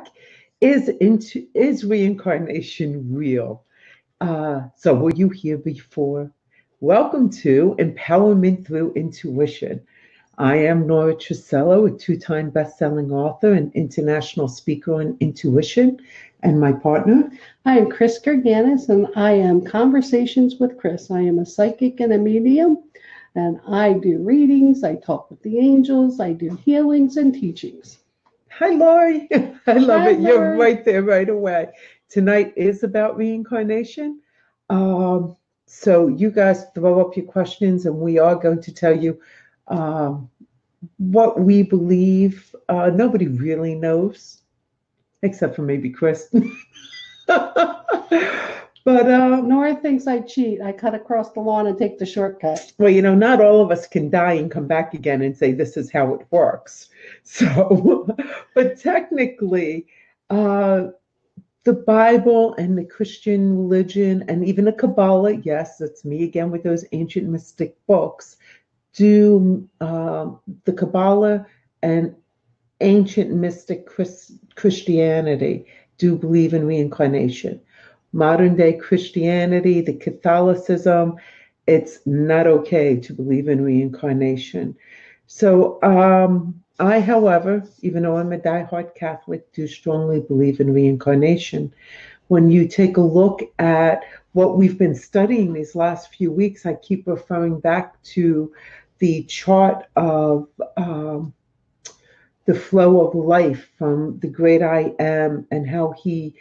back. Is reincarnation real? So were you here before? Welcome to Empowerment Through Intuition. I am Nora Truscello, a two-time best-selling author and international speaker on intuition, and my partner. I am Chris Gurganus, and I am Conversations with Chris. I am a psychic and a medium, and I do readings, I talk with the angels, I do healings and teachings. Hi, Lori. I love Hi, it. You're Lori. right there right away. Tonight is about reincarnation. So you guys throw up your questions, and we are going to tell you what we believe. Nobody really knows, except for maybe Chris. But Nora thinks I cheat. I cut across the lawn and take the shortcut. well, not all of us can die and come back again and say this is how it works. So, but technically, the Bible and the Christian religion and even the Kabbalah, yes, that's me again with those ancient mystic books, do the Kabbalah and ancient mystic Christianity do believe in reincarnation. Modern day Christianity, the Catholicism, it's not okay to believe in reincarnation. So I, however, even though I'm a diehard Catholic, do strongly believe in reincarnation. When you take a look at what we've been studying these last few weeks, I keep referring back to the chart of the flow of life from the great I Am and how he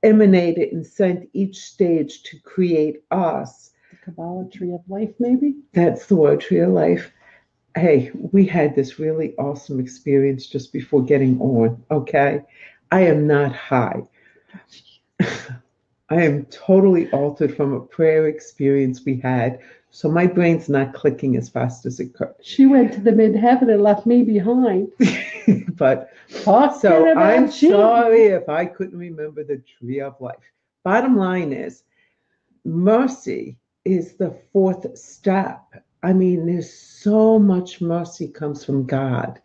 emanated and sent each stage to create us. The Kabbalah tree of life, maybe? That's the word, tree of life. Hey, we had this really awesome experience just before getting on, okay? I am not high. I am totally altered from a prayer experience we had, so my brain's not clicking as fast as it could. She went to the mid-heaven and left me behind. But so I'm sorry if I couldn't remember the tree of life. Bottom line is, mercy is the fourth step. I mean, there's so much mercy comes from God.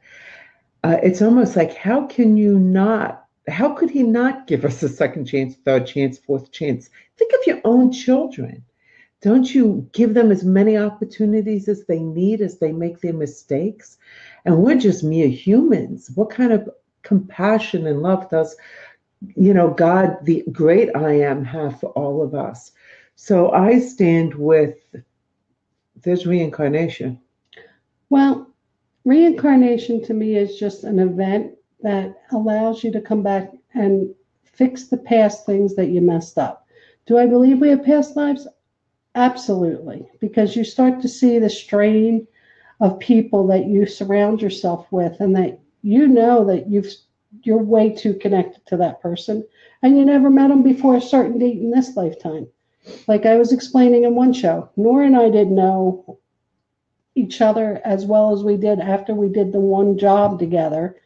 It's almost like, how could he not give us a second chance, third chance, fourth chance? Think of your own children. Don't you give them as many opportunities as they need as they make their mistakes? And we're just mere humans. What kind of compassion and love does, God, the great I Am, have for all of us? So I stand with, there's reincarnation. Well, reincarnation to me is just an event that allows you to come back and fix the past things that you messed up. Do I believe we have past lives? Absolutely, because you start to see the strain of people that you surround yourself with, and that that you're way too connected to that person, and you never met them before a certain date in this lifetime. Like I was explaining in one show, Nora and I didn't know each other as well as we did after we did the one job together.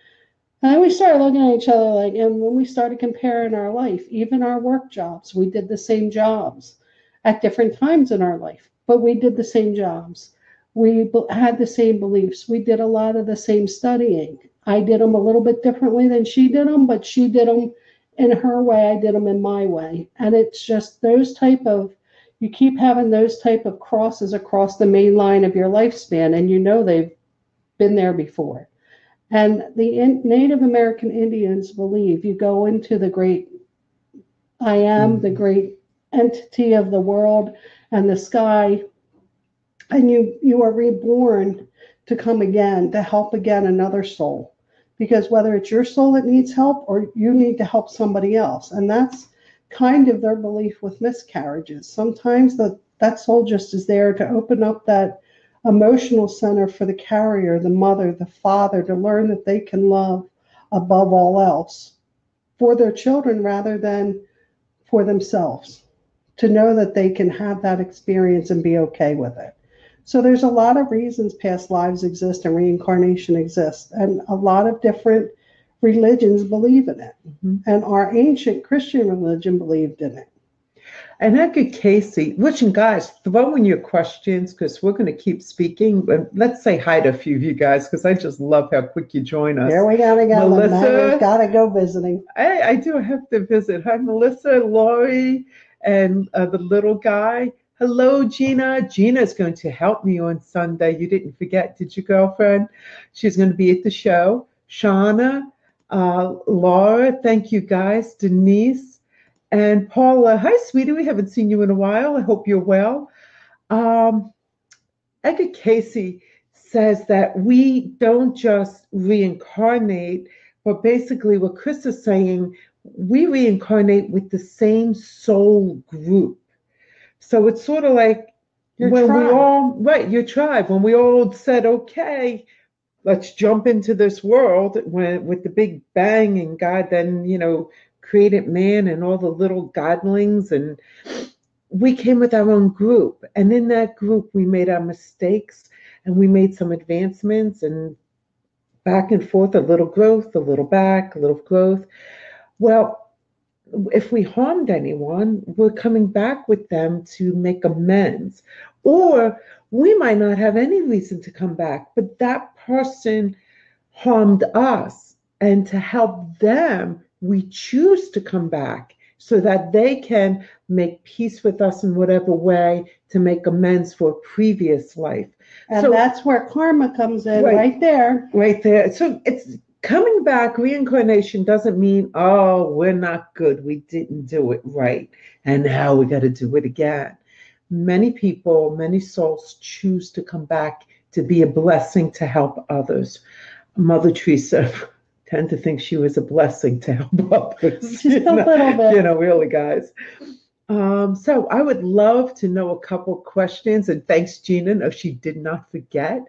And then we started looking at each other and when we started comparing our life, even our work jobs, we did the same jobs at different times in our life, but we did the same jobs. We had the same beliefs. We did a lot of the same studying. I did them a little bit differently than she did them, but she did them in her way. I did them in my way. And it's just you keep having those type of crosses across the main line of your lifespan, and they've been there before. And the Native American Indians believe you go into the great I Am, the great entity of the world and the sky, and you are reborn to come again, to help again another soul. Because whether it's your soul that needs help or you need to help somebody else. And that's kind of their belief with miscarriages. Sometimes that soul just is there to open up that emotional center for the carrier, the mother, the father, to learn that they can love above all else for their children rather than for themselves, to know that they can have that experience and be okay with it. So there's a lot of reasons past lives exist and reincarnation exists, and a lot of different religions believe in it. Mm-hmm. And our ancient Christian religion believed in it. And Edgar Cayce, listen, guys, throw in your questions because we're going to keep speaking. But let's say hi to a few of you guys because I just love how quick you join us. Here we gotta go. Melissa, Gotta go visiting. I do have to visit. Hi, Melissa, Lori, and the little guy. Hello, Gina. Gina's going to help me on Sunday. You didn't forget, did you, girlfriend? She's going to be at the show. Shauna, Laura, thank you, guys. Denise. And Paula, hi, sweetie. We haven't seen you in a while. I hope you're well. Edgar Cayce says that we don't just reincarnate, but basically what Chris is saying, we reincarnate with the same soul group. So it's sort of like Your when tribe. we all, right, your tribe, when we all said, okay, let's jump into this world with the big bang, and God then, created man and all the little godlings, and we came with our own group. And in that group, we made our mistakes and we made some advancements, and back and forth, a little growth, a little back, a little growth. Well, if we harmed anyone, we're coming back with them to make amends. Or we might not have any reason to come back, but that person harmed us. And to help them, we choose to come back so that they can make peace with us in whatever way to make amends for a previous life. And so that's where karma comes in, right there. Right there. So it's coming back. Reincarnation doesn't mean, oh, we're not good. We didn't do it right. And now we got to do it again. Many people, many souls choose to come back to be a blessing to help others. Mother Teresa tend to think she was a blessing to help others. Just a little bit. Really, guys. So I would love to know a couple questions. And thanks, Gina. No, she did not forget.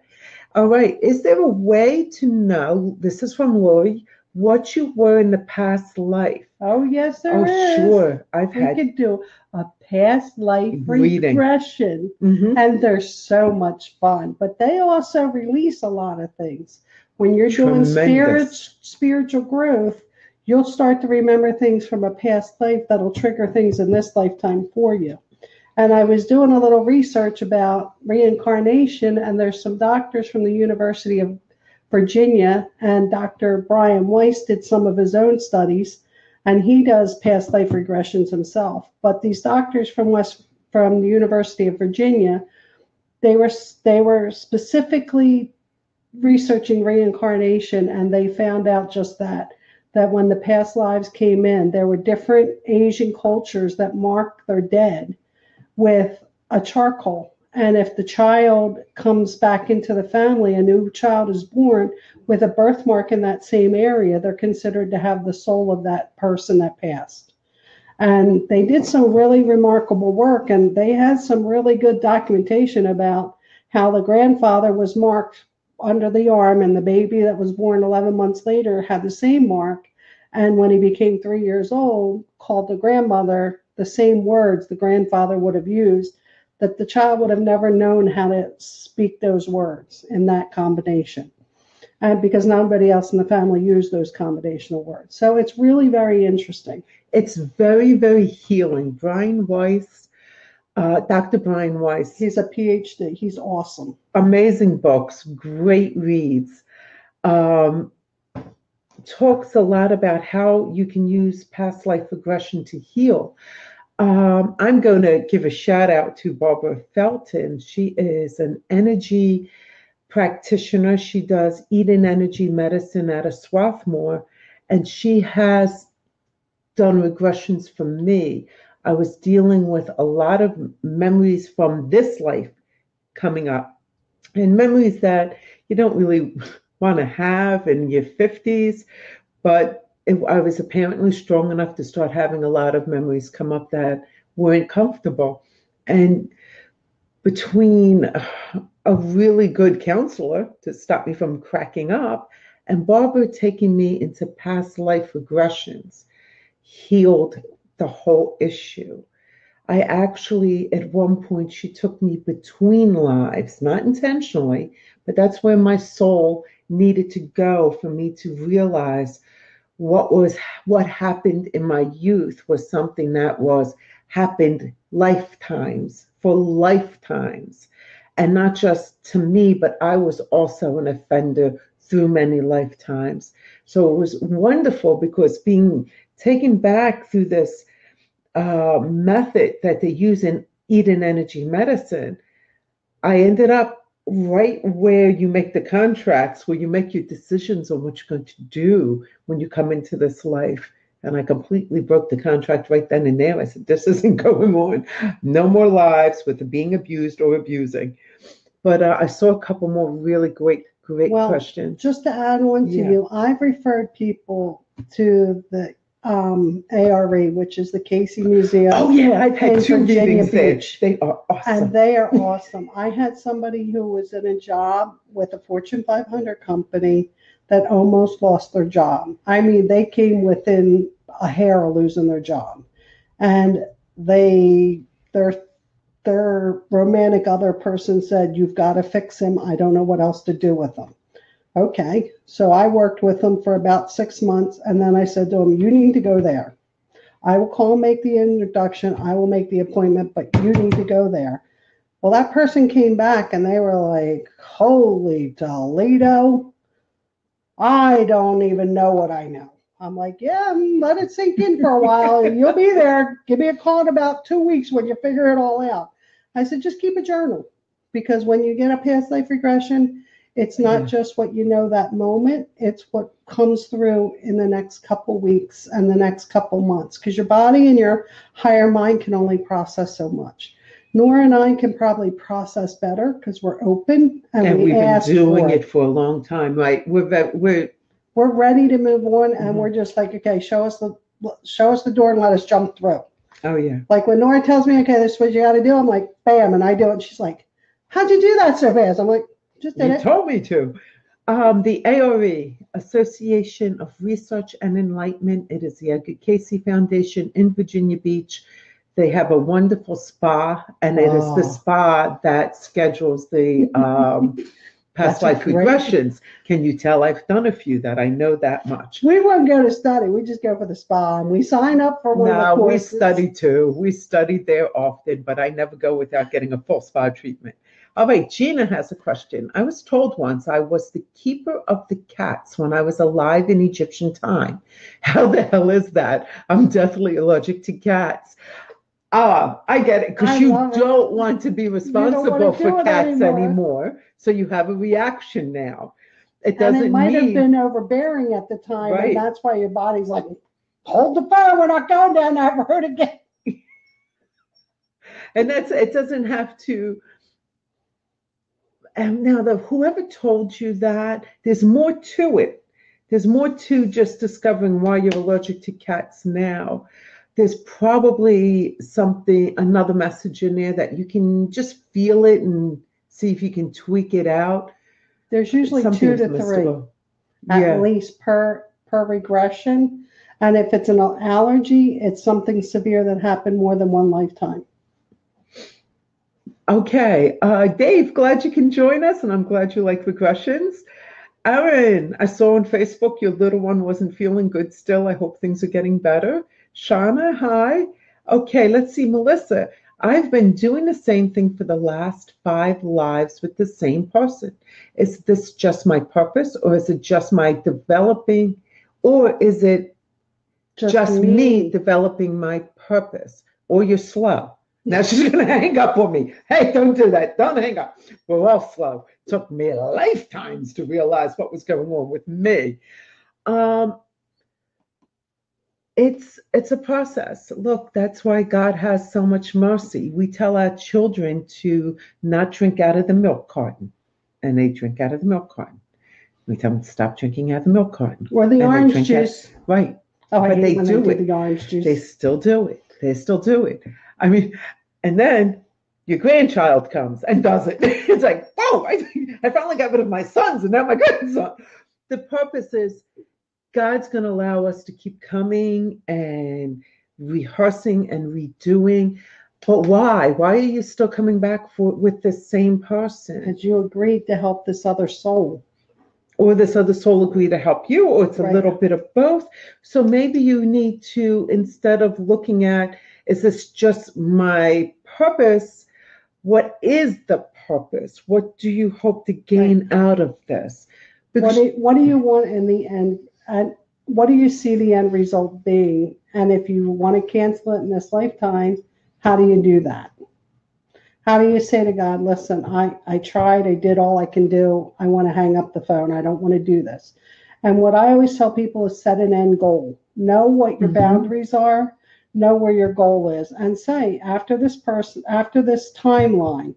All right. Is there a way to know, this is from Lori, what you were in the past life? Oh, yes, there is. Oh, sure. We could do a past life regression. Mm-hmm. And they're so much fun. But they also release a lot of things. When you're doing spiritual growth, you'll start to remember things from a past life that'll trigger things in this lifetime for you. And I was doing a little research about reincarnation, and there's some doctors from the University of Virginia, and Dr. Brian Weiss did some of his own studies, and he does past life regressions himself. But these doctors from the University of Virginia, they were specifically researching reincarnation, and they found out just that when the past lives came in, there were different Asian cultures that marked their dead with a charcoal. And if the child comes back into the family, a new child is born with a birthmark in that same area, they're considered to have the soul of that person that passed. And they did some really remarkable work, and they had some really good documentation about how the grandfather was marked under the arm, and the baby that was born 11 months later had the same mark. And when he became 3 years old, called the grandmother the same words the grandfather would have used, that the child would have never known how to speak those words in that combination. And because nobody else in the family used those combinational words. So it's really very interesting. It's very, very healing. Brian Weiss, Dr. Brian Weiss. He's a PhD. He's awesome. Amazing books, great reads. Talks a lot about how you can use past life regression to heal. I'm going to give a shout out to Barbara Felton. She is an energy practitioner. She does Eden Energy Medicine out of Swarthmore, and she has done regressions for me. I was dealing with a lot of memories from this life coming up, and memories that you don't really want to have in your 50s, but I was apparently strong enough to start having a lot of memories come up that weren't comfortable. And between a really good counselor to stop me from cracking up and Barbara taking me into past life regressions, healed the whole issue. I actually, at one point, she took me between lives, not intentionally, but that's where my soul needed to go for me to realize what happened in my youth was something that was happened lifetimes, for lifetimes. And not just to me, but I was also an offender through many lifetimes. So it was wonderful because being taken back through this method that they use in Eden energy medicine, I ended up right where you make the contracts, where you make your decisions on what you're going to do when you come into this life. And I completely broke the contract right then and there. I said, this isn't going on. No more lives with being abused or abusing. But I saw a couple more really great questions. Just to add on to you, I've referred people to the ARE, which is the Cayce Museum. Oh yeah, I've had two readings there. They are awesome. And they are awesome. I had somebody who was in a job with a Fortune 500 company that almost lost their job. I mean, they came within a hair of losing their job. And their romantic other person said, you've got to fix him. I don't know what else to do with him. Okay, so I worked with him for about 6 months, and then I said to him, you need to go there. I will call and make the introduction. I will make the appointment, but you need to go there. Well, that person came back, and they were like, holy Toledo, I don't even know what I know. I'm like, yeah, let it sink in for a while, and you'll be there. Give me a call in about 2 weeks when you figure it all out. I said, just keep a journal, because when you get a past life regression, it's not just what you know that moment. It's what comes through in the next couple weeks and the next couple months, because your body and your higher mind can only process so much. Nora and I can probably process better because we're open and we've been doing it for a long time, right? We're ready to move on, and we're just like, okay, show us the door and let us jump through. Oh yeah. Like when Nora tells me, okay, this is what you got to do, I'm like, bam, and I do it. And she's like, how'd you do that so fast? I'm like, just did it. You told me to. The ARE, Association of Research and Enlightenment. It is the Edgar Cayce Foundation in Virginia Beach. They have a wonderful spa, and it is the spa that schedules the past life regressions. Can you tell I've done a few that I know that much? We wouldn't go to study. We just go for the spa, and we sign up for one of the courses. We study too. We study there often, but I never go without getting a full spa treatment. All right, Gina has a question. I was told once I was the keeper of the cats when I was alive in Egyptian time. How the hell is that? I'm definitely allergic to cats. I get it, because you don't want to be responsible for cats anymore. So you have a reaction now. It doesn't mean... And it might have been overbearing at the time, right. And that's why your body's like, hold the phone, we're not going down that road again. And it doesn't have to... And now, whoever told you that, there's more to it. There's more to just discovering why you're allergic to cats now. There's probably another message in there that you can just feel it and see if you can tweak it out. There's usually 2 to 3 at least per regression. And if it's an allergy, it's something severe that happened more than one lifetime. Okay, Dave, glad you can join us, and I'm glad you like regressions. Aaron, I saw on Facebook your little one wasn't feeling good still. I hope things are getting better. Shauna, hi. Okay, let's see, Melissa. I've been doing the same thing for the last 5 lives with the same person. Is this just my purpose, or is it just my developing, or is it just me developing my purpose? Or you're slow. Now she's going to hang up on me. Hey, don't do that. Don't hang up. We're all slow. It took me lifetimes to realize what was going on with me. It's a process. Look, that's why God has so much mercy. We tell our children to not drink out of the milk carton, and they drink out of the milk carton. We tell them to stop drinking out of the milk carton. Or the orange juice. Right. Oh, but they do it. The orange juice. They still do it. They still do it. I mean, and then your grandchild comes and does it. It's like, oh, I finally got rid of my sons, and now my grandson. The purpose is God's going to allow us to keep coming and rehearsing and redoing. But why? Why are you still coming back with the same person? Because you agreed to help this other soul. Or this other soul agreed to help you, or it's a little bit of both. So maybe you need to, instead of looking at Is this just my purpose? What is the purpose? What do you hope to gain out of this? What do you want in the end? And what do you see the end result being? And if you want to cancel it in this lifetime, how do you do that? How do you say to God, listen, I tried, I did all I can do. I want to hang up the phone. I don't want to do this. And what I always tell people is set an end goal. Know what your boundaries are, know where your goal is, and say, after this timeline,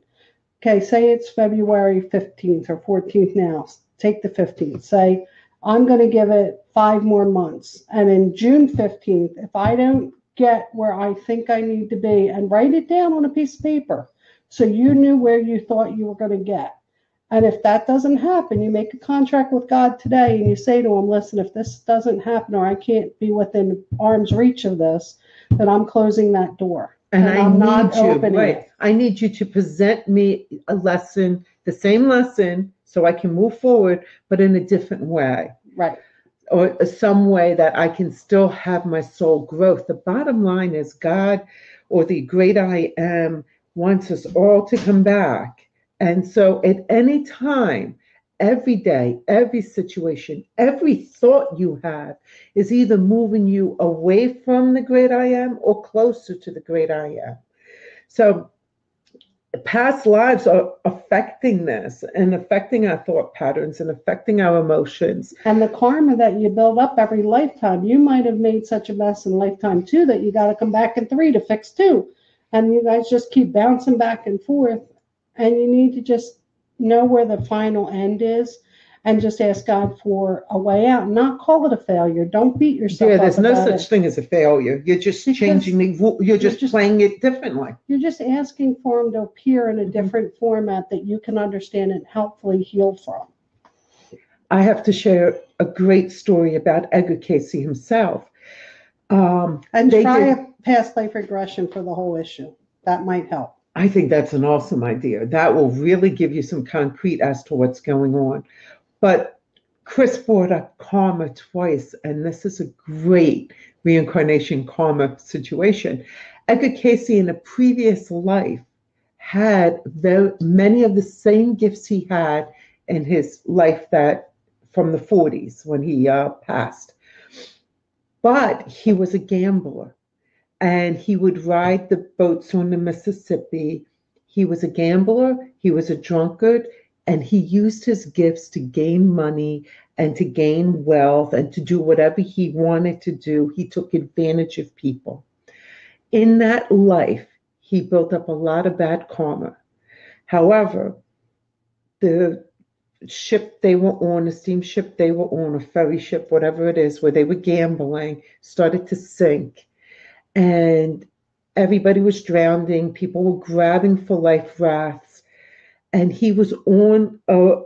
okay, say it's February 15th or 14th now, take the 15th, say, I'm going to give it 5 more months. And in June 15th, if I don't get where I think I need to be, and write it down on a piece of paper so you knew where you thought you were going to get. And if that doesn't happen, you make a contract with God today and you say to him, listen, if this doesn't happen or I can't be within arm's reach of this, then I'm closing that door. And I'm not opening it. I need you to present me a lesson, the same lesson, so I can move forward, but in a different way. Right. Or some way that I can still have my soul growth. The bottom line is God, or the great I am, wants us all to come back. And so at any time, every day, every situation, every thought you have is either moving you away from the great I am or closer to the great I am. So past lives are affecting this and affecting our thought patterns and affecting our emotions. And the karma that you build up every lifetime, you might have made such a mess in lifetime 2 that you got to come back in 3 to fix 2. And you guys just keep bouncing back and forth. And you need to just know where the final end is and just ask God for a way out, not call it a failure. Don't beat yourself up. Yeah, there's no such thing as a failure. You're just changing you're just playing it differently. You're just asking for him to appear in a different format that you can understand and helpfully heal from. I have to share a great story about Edgar Cayce himself. And try a past life regression for the whole issue. That might help. I think that's an awesome idea. That will really give you some concrete as to what's going on. But Chris brought up karma twice, and this is a great reincarnation karma situation. Edgar Cayce in a previous life had many of the same gifts he had in his life that from the 40s when he passed. But he was a gambler. And he would ride the boats on the Mississippi. He was a gambler, he was a drunkard, and he used his gifts to gain money and to gain wealth and to do whatever he wanted to do. He took advantage of people. In that life, he built up a lot of bad karma. However, the ship they were on, a steamship they were on, a ferry ship, whatever it is, where they were gambling, started to sink. And everybody was drowning. People were grabbing for life rafts. And he was on a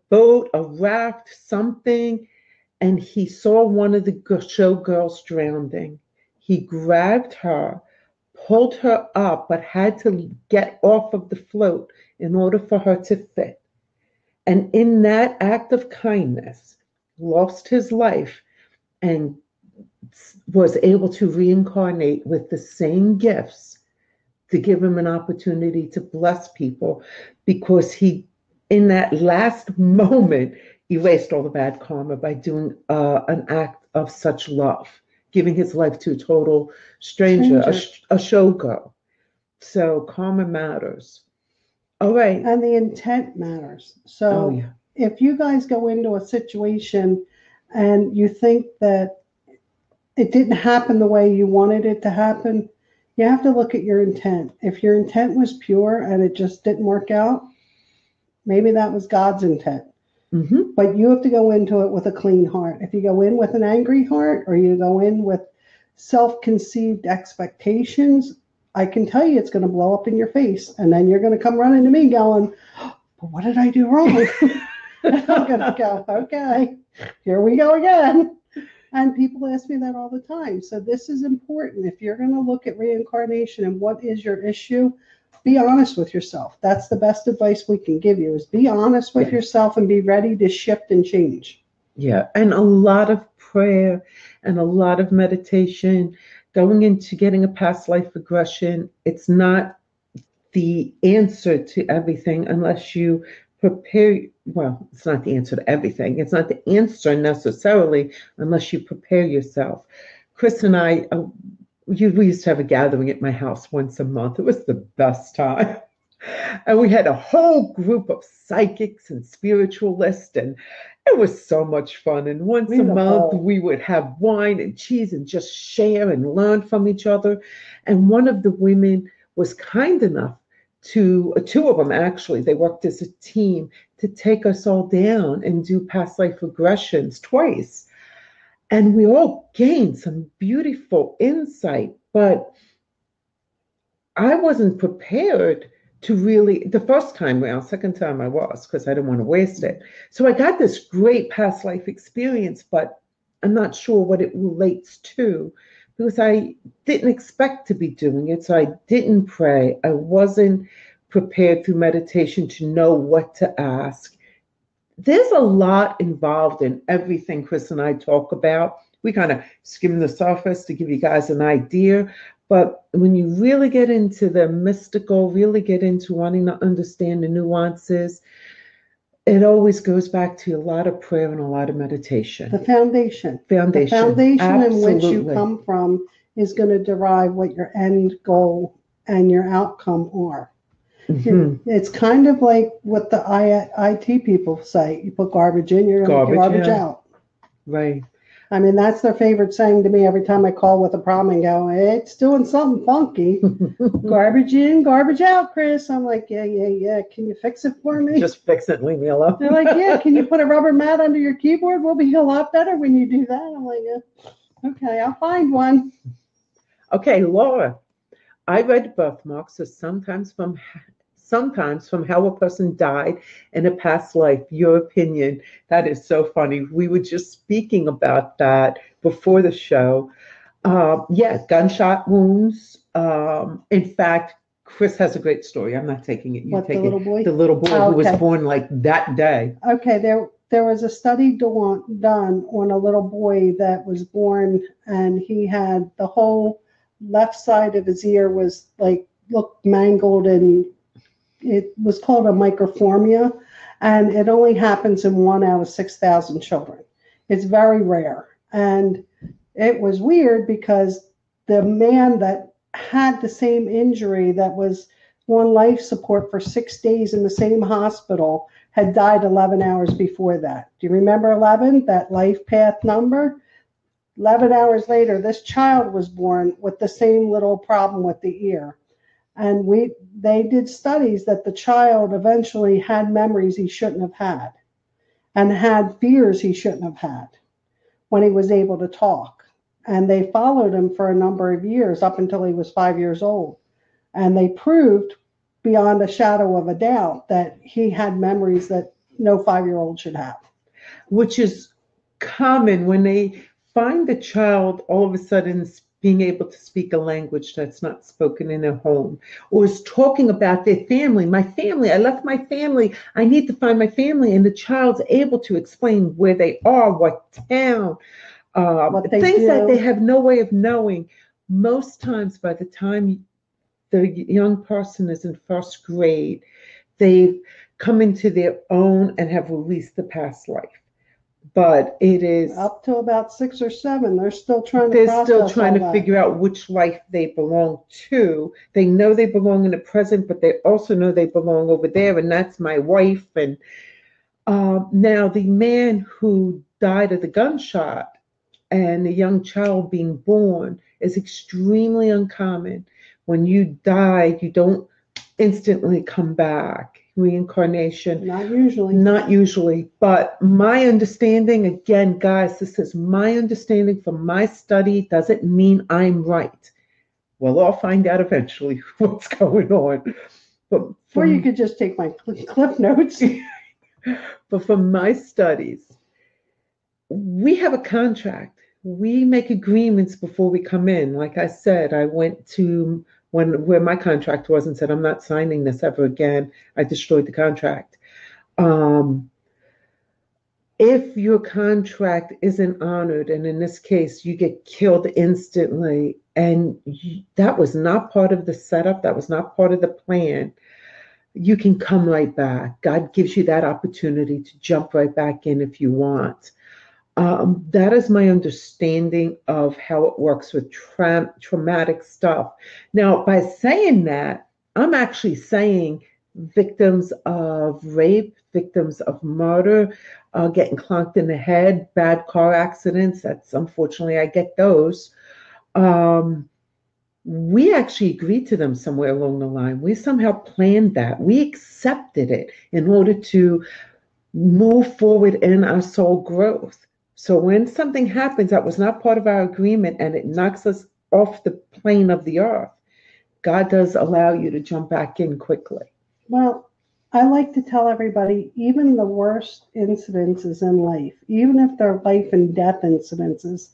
boat, a raft, something. And he saw one of the showgirls drowning. He grabbed her, pulled her up, but had to get off of the float in order for her to fit. And in that act of kindness, lost his life and was able to reincarnate with the same gifts to give him an opportunity to bless people, because he, in that last moment, erased all the bad karma by doing an act of such love, giving his life to a total stranger. A showgirl. So karma matters. All right. And the intent matters. So if you guys go into a situation and you think that it didn't happen the way you wanted it to happen, you have to look at your intent. If your intent was pure and it just didn't work out, maybe that was God's intent. Mm-hmm. But you have to go into it with a clean heart. If you go in with an angry heart or you go in with self-conceived expectations, I can tell you it's going to blow up in your face. And then you're going to come running to me going, but what did I do wrong? I'm going to go, okay, here we go again. And people ask me that all the time. So this is important. If you're going to look at reincarnation and what is your issue, be honest with yourself. That's the best advice we can give you, is be honest with yourself and be ready to shift and change. Yeah, and a lot of prayer and a lot of meditation going into getting a past life regression, it's not the answer to everything unless you prepare. Well, it's not the answer to everything. It's not the answer necessarily unless you prepare yourself. Chris and I, we used to have a gathering at my house once a month. It was the best time. And we had a whole group of psychics and spiritualists, and it was so much fun. And once a month, we would have wine and cheese and just share and learn from each other. And one of the women was kind enough to, two of them actually, they worked as a team to take us all down and do past life regressions twice. And we all gained some beautiful insight, but I wasn't prepared to really, the first time around, second time I was, because I didn't want to waste it. So I got this great past life experience, but I'm not sure what it relates to because I didn't expect to be doing it. So I didn't pray. I wasn't prepared through meditation to know what to ask. There's a lot involved in everything Chris and I talk about. We kind of skim the surface to give you guys an idea. But when you really get into the mystical, really get into wanting to understand the nuances, it always goes back to a lot of prayer and a lot of meditation. The foundation. The foundation in which you come from is going to derive what your end goal and your outcome are. Mm-hmm. It's kind of like what the IT people say. You put garbage in, you're going to get garbage out. Right. I mean, that's their favorite saying to me every time I call with a problem and go, it's doing something funky. Garbage in, garbage out, Chris. I'm like, yeah. Can you fix it for me? Just fix it and leave me alone. They're like, yeah, can you put a rubber mat under your keyboard? We'll be a lot better when you do that. I'm like, yeah, okay, I'll find one. Okay, Laura, I read birthmarks, so sometimes from how a person died in a past life. Your opinion, that is so funny. We were just speaking about that before the show. Gunshot wounds. In fact, Chris has a great story. I'm not taking it. The little boy? The little boy who was born like that day. Okay, there was a study done on a little boy that was born, and he had the whole left side of his ear was looked mangled, and it was called a microformia, and it only happens in 1 out of 6,000 children. It's very rare. And it was weird because the man that had the same injury that was on life support for 6 days in the same hospital had died 11 hours before that. Do you remember 11, that life path number? 11 hours later, this child was born with the same little problem with the ear. And they did studies that the child eventually had memories he shouldn't have had and had fears he shouldn't have had when he was able to talk. And they followed him for a number of years up until he was 5 years old. And they proved beyond a shadow of a doubt that he had memories that no 5-year-old should have. Which is common when they find the child all of a sudden being able to speak a language that's not spoken in their home, or is talking about their family. My family, I left my family. I need to find my family. And the child's able to explain where they are, what town, things that they have no way of knowing. Most times by the time the young person is in first grade, they've come into their own and have released the past life. But it is up to about 6 or 7. They're still trying to figure out which life they belong to. They know they belong in the present, but they also know they belong over there, and that's my wife. And now the man who died of the gunshot and the young child being born is extremely uncommon. When you die, you don't instantly come back. Reincarnation. Not usually. Not usually. But my understanding, again, guys, this is my understanding from my study, doesn't mean I'm right. We'll all find out eventually what's going on. Or you could just take my clip notes. But from my studies, we have a contract. We make agreements before we come in. Like I said, I went to where my contract was and said, I'm not signing this ever again. I destroyed the contract. if your contract isn't honored, and in this case, you get killed instantly, and that was not part of the setup, that was not part of the plan, you can come right back. God gives you that opportunity to jump right back in if you want. That is my understanding of how it works with traumatic stuff. Now, by saying that, I'm actually saying victims of rape, victims of murder, getting clonked in the head, bad car accidents. That's unfortunately, I get those. Um, we actually agreed to them somewhere along the line. We somehow planned that. We accepted it in order to move forward in our soul growth. So when something happens that was not part of our agreement and it knocks us off the plane of the earth, God does allow you to jump back in quickly. Well, I like to tell everybody, even the worst incidences in life, even if they're life and death incidences,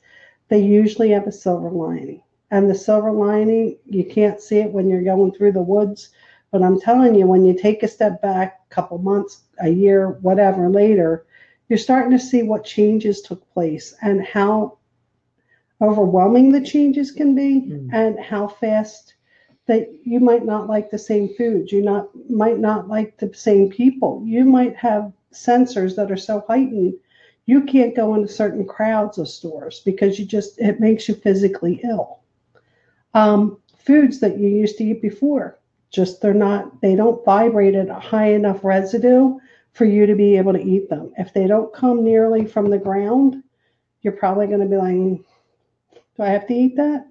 they usually have a silver lining. And the silver lining, you can't see it when you're going through the woods. But I'm telling you, when you take a step back, a couple months, a year, whatever later, you're starting to see what changes took place and how overwhelming the changes can be, and how fast that you might not like the same foods. Might not like the same people. You might have sensors that are so heightened you can't go into certain crowds of stores because it makes you physically ill. Foods that you used to eat before, they don't vibrate at a high enough residue for you to be able to eat them. If they don't come nearly from the ground, you're probably going to be like, do I have to eat that?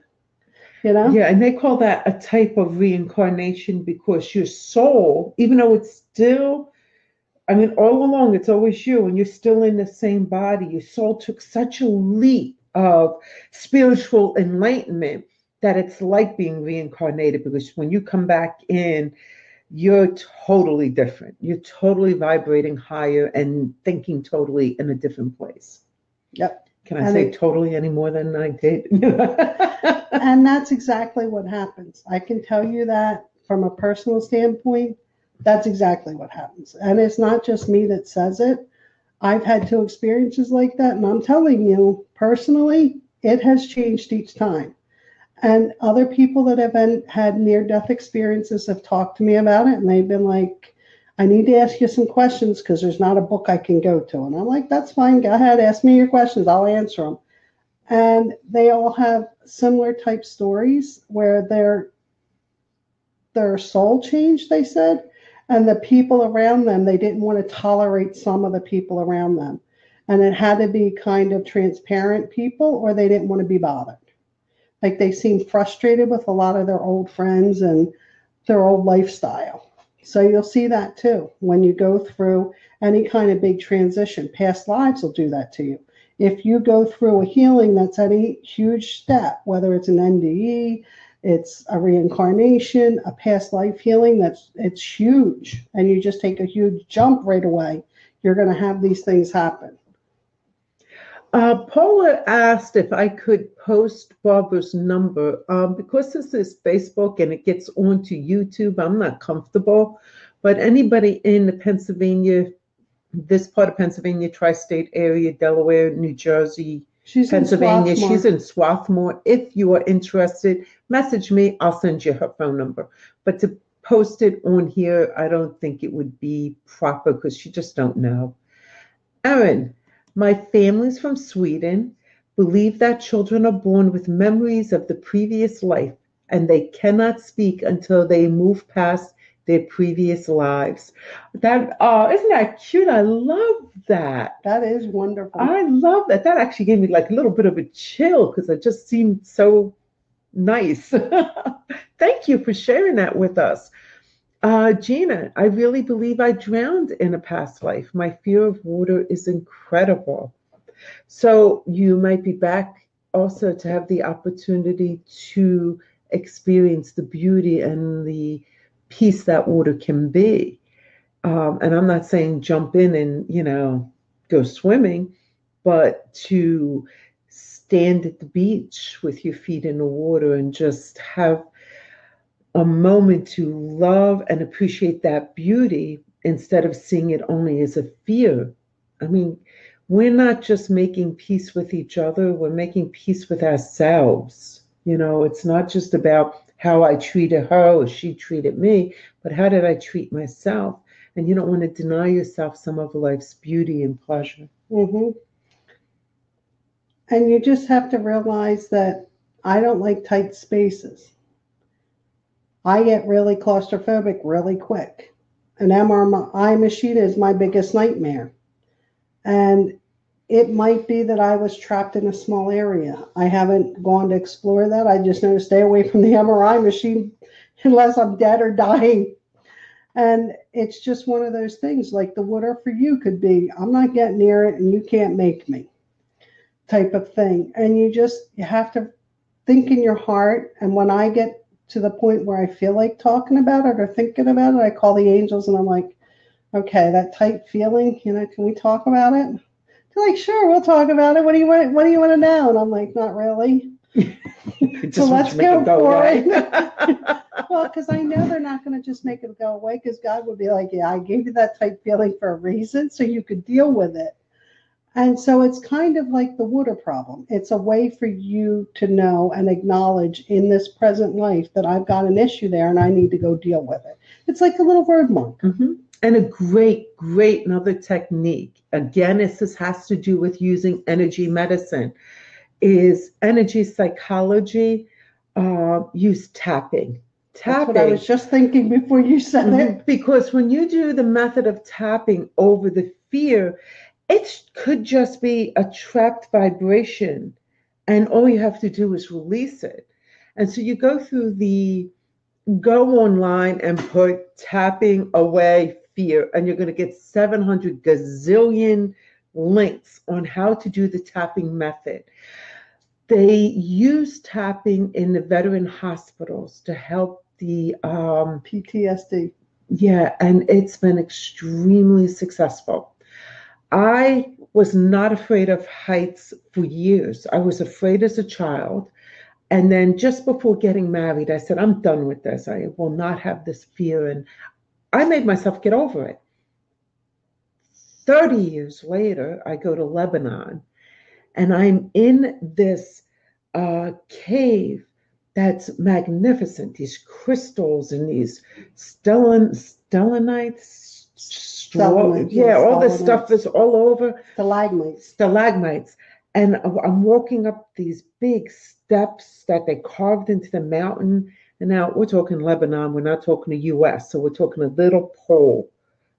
Yeah, and they call that a type of reincarnation because your soul, even though it's still, all along it's always you and you're still in the same body, your soul took such a leap of spiritual enlightenment that it's like being reincarnated, because when you come back in, you're totally different. You're totally vibrating higher and thinking totally in a different place. Yep. Can I say totally any more than I did? And that's exactly what happens. I can tell you that from a personal standpoint, that's exactly what happens. And it's not just me that says it. I've had 2 experiences like that. And I'm telling you, personally, it has changed each time. And other people that have had near-death experiences have talked to me about it. And they've been like, I need to ask you some questions because there's not a book I can go to. And I'm like, that's fine. Go ahead. Ask me your questions. I'll answer them. And they all have similar type stories where their soul changed, they said, and the people around them, they didn't want to tolerate some of the people around them. And it had to be kind of transparent people, or they didn't want to be bothered. Like they seemed frustrated with a lot of their old friends and their old lifestyle. So you'll see that too when you go through any kind of big transition. Past lives will do that to you. If you go through a healing that's any huge step, whether it's an NDE, it's a reincarnation, a past life healing, it's huge, and you just take a huge jump right away, you're going to have these things happen. Paula asked if I could post Barbara's number. Because this is Facebook and it gets onto YouTube, I'm not comfortable. But anybody in the Pennsylvania, this part of Pennsylvania, tri-state area, Delaware, New Jersey, Pennsylvania, she's in Swarthmore. If you are interested, message me. I'll send you her phone number. But to post it on here, I don't think it would be proper because you just don't know. Erin, my family's from Sweden, believe that children are born with memories of the previous life and they cannot speak until they move past their previous lives. That isn't that cute? I love that. That is wonderful. I love that. That actually gave me like a little bit of a chill because it just seemed so nice. Thank you for sharing that with us. Gina, I really believe I drowned in a past life. My fear of water is incredible. So you might be back also to have the opportunity to experience the beauty and the peace that water can be. And I'm not saying jump in and, go swimming, but to stand at the beach with your feet in the water and just have a moment to love and appreciate that beauty instead of seeing it only as a fear. we're not just making peace with each other, we're making peace with ourselves. You know, it's not just about how I treated her or she treated me, but how did I treat myself? And you don't want to deny yourself some of life's beauty and pleasure. Mm-hmm. And you just have to realize that I don't like tight spaces. I get really claustrophobic really quick. An MRI machine is my biggest nightmare. And it might be that I was trapped in a small area. I haven't gone to explore that. I just know to stay away from the MRI machine unless I'm dead or dying. And it's just one of those things, like the water for you could be, I'm not getting near it and you can't make me, type of thing. And you have to think in your heart. And when I get to the point where I feel like talking about it or thinking about it, I call the angels and I'm like, okay, that tight feeling, can we talk about it? They're like, sure, we'll talk about it. What do you want to know? And I'm like, not really. So let's go for it. Well, because I know they're not going to just make it go away, because God would be like, yeah, I gave you that tight feeling for a reason so you could deal with it. And so it's kind of like the water problem. It's a way for you to know and acknowledge in this present life that I've got an issue there and I need to go deal with it. It's like a little word monk. Mm-hmm. And a great another technique, again, this has to do with using energy medicine, is energy psychology. Use tapping. That's what I was just thinking before you said it. Because when you do the method of tapping over the fear, it could just be a trapped vibration, and all you have to do is release it. And so you go online and put tapping away fear, and you're going to get 700 gazillion links on how to do the tapping method. They use tapping in the veteran hospitals to help the PTSD. Yeah, and it's been extremely successful. I was not afraid of heights for years. I was afraid as a child. And then just before getting married, I said, I'm done with this. I will not have this fear. And I made myself get over it. 30 years later, I go to Lebanon, and I'm in this cave that's magnificent. These crystals and these stellanites. All this stuff is all over. Stalagmites. And I'm walking up these big steps that they carved into the mountain. And now we're talking Lebanon. We're not talking the U.S. So we're talking a little pole.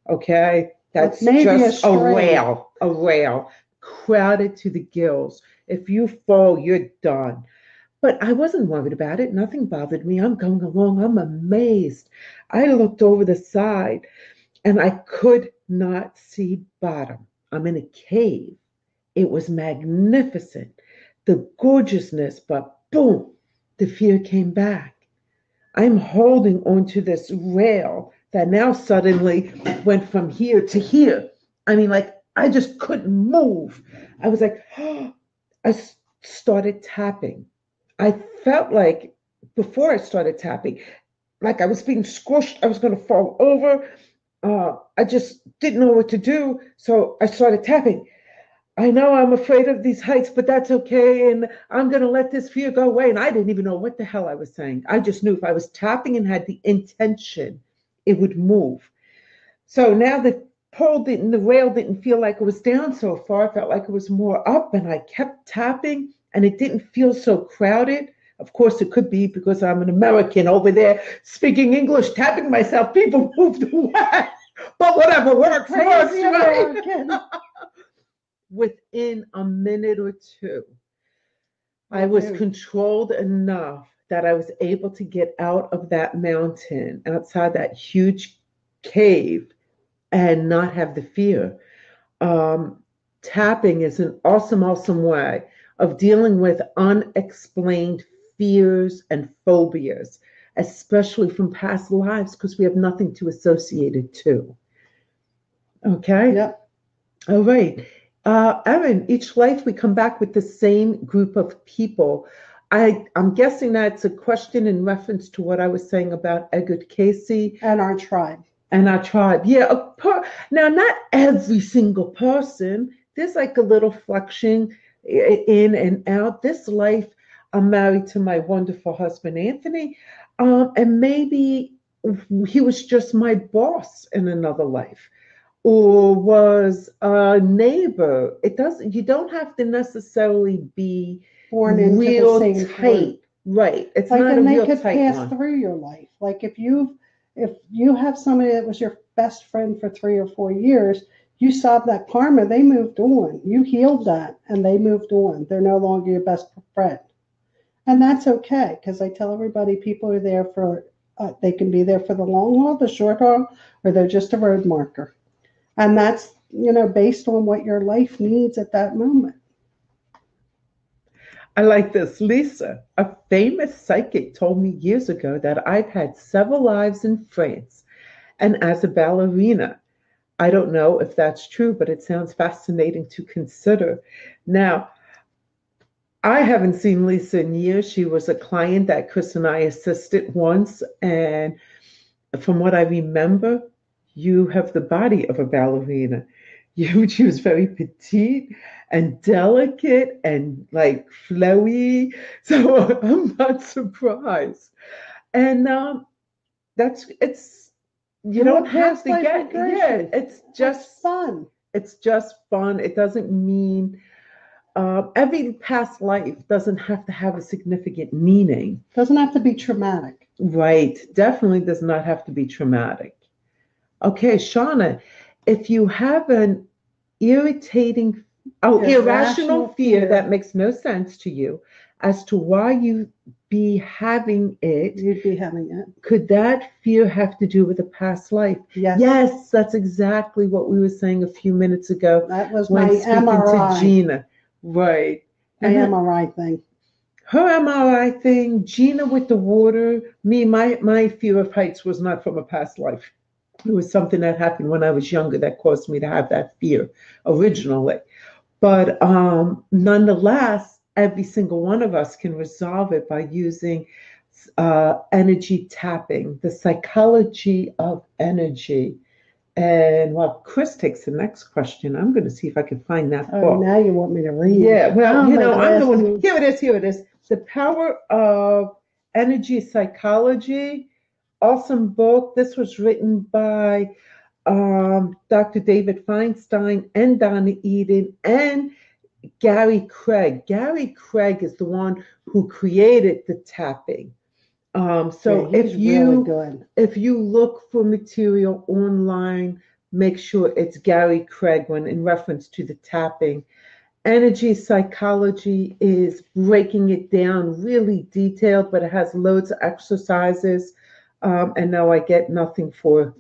Okay? That's just a rail, crowded to the gills. If you fall, you're done. But I wasn't worried about it. Nothing bothered me. I'm going along. I'm amazed. I looked over the side, and I could not see bottom. I'm in a cave. It was magnificent, the gorgeousness, but boom, the fear came back. I'm holding onto this rail that now suddenly went from here to here. I mean, like, I just couldn't move. I was like, oh. I started tapping. I felt like, before I started tapping, like I was being squished. I was going to fall over. I just didn't know what to do. So I started tapping. I know I'm afraid of these heights, but that's okay. And I'm going to let this fear go away. And I didn't even know what the hell I was saying. I just knew if I was tapping and had the intention, it would move. So now the rail didn't feel like it was down so far. It felt like it was more up, and I kept tapping, and it didn't feel so crowded. Of course, it could be because I'm an American over there speaking English, tapping myself. People moved away. But whatever works, right? Within a minute or two, I was controlled enough that I was able to get out of that mountain, outside that huge cave, and not have the fear. Tapping is an awesome way of dealing with unexplained fears and phobias, especially from past lives, because we have nothing to associate it to. Okay? Yep. All right. Erin, each life we come back with the same group of people. I'm guessing that's a question in reference to what I was saying about Edgar Cayce. And our tribe. Yeah. Now, not every single person. there's like a little flexion in and out. This life, I'm married to my wonderful husband, Anthony, and maybe he was just my boss in another life or was a neighbor. It doesn't, you don't have to necessarily be Born into the real same tight. group. Right. It's Like, not a and they real could tight pass one. through your life. Like if you have somebody that was your best friend for 3 or 4 years, you solved that karma, they moved on. You healed that and they moved on. They're no longer your best friend. And that's okay, because I tell everybody people are there for, they can be there for the long haul, the short haul, or they're just a road marker. And that's, based on what your life needs at that moment. I like this. Lisa, a famous psychic, told me years ago that I've had several lives in France and as a ballerina. I don't know if that's true, but it sounds fascinating to consider. Now, I haven't seen Lisa in years. She was a client that Chris and I assisted once. And from what I remember, you have the body of a ballerina. She was very petite and delicate and like flowy. So I'm not surprised. And it's, you don't have to get, yeah, fun. It's just fun. It doesn't mean, every past life doesn't have to have a significant meaning. Doesn't have to be traumatic. Right. Definitely does not have to be traumatic. Okay, Shauna, if you have an irrational fear that makes no sense to you as to why you'd be having it, could that fear have to do with a past life? Yes. Yes, that's exactly what we were saying a few minutes ago. That was when my speaking MRI. to Gina. Right. My MRI thing. Her MRI thing, Gina with the water, my fear of heights was not from a past life. It was something that happened when I was younger that caused me to have that fear originally. But nonetheless, every single one of us can resolve it by using energy tapping, the psychology of energy. And while Chris takes the next question, I'm going to see if I can find that book. Now you want me to read? Yeah, well, I'm going, here it is. The Power of Energy Psychology. Awesome book. This was written by Dr. David Feinstein and Donna Eden and Gary Craig. Gary Craig is the one who created the tapping. So yeah, if you look for material online, make sure it's Gary Craig when in reference to the tapping. Energy psychology is breaking it down really detailed, but it has loads of exercises. And now I get nothing for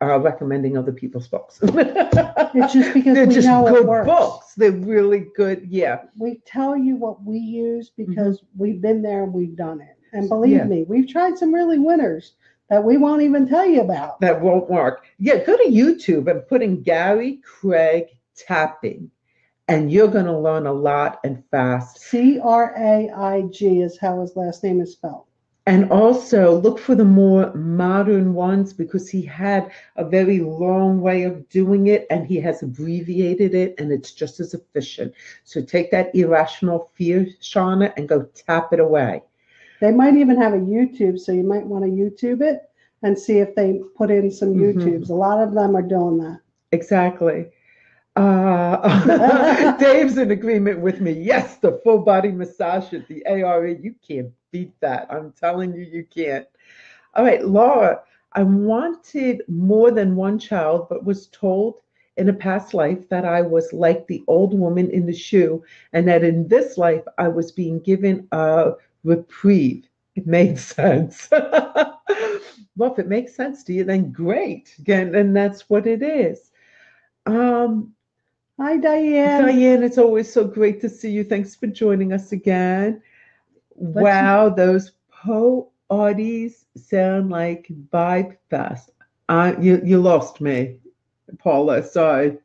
recommending other people's books. It's just because they're we just know good it works. books. They're really good. Yeah. We tell you what we use because we've been there and we've done it. And believe me, we've tried some really winners that we won't even tell you about. That won't work. Yeah, go to YouTube and put in Gary Craig tapping, and you're going to learn a lot and fast. Craig is how his last name is spelled. And also look for the more modern ones because he had a very long way of doing it and he has abbreviated it and it's just as efficient. So take that irrational fear, Shauna, and go tap it away. They might even have a YouTube, so you might want to YouTube it and see if they put in some YouTubes. A lot of them are doing that. Exactly. Dave's in agreement with me. Yes, the full body massage at the ARE. You can't beat that. I'm telling you, you can't. All right, Laura, I wanted more than one child, but was told in a past life that I was like the old woman in the shoe and that in this life I was being given a reprieve. It made sense. Well, if it makes sense to you, then great. Again, and that's what it is. Hi, Diane. Diane, it's always so great to see you. Thanks for joining us again. Wow, those po-oddies sound like vibe fest. You lost me, Paula. Sorry.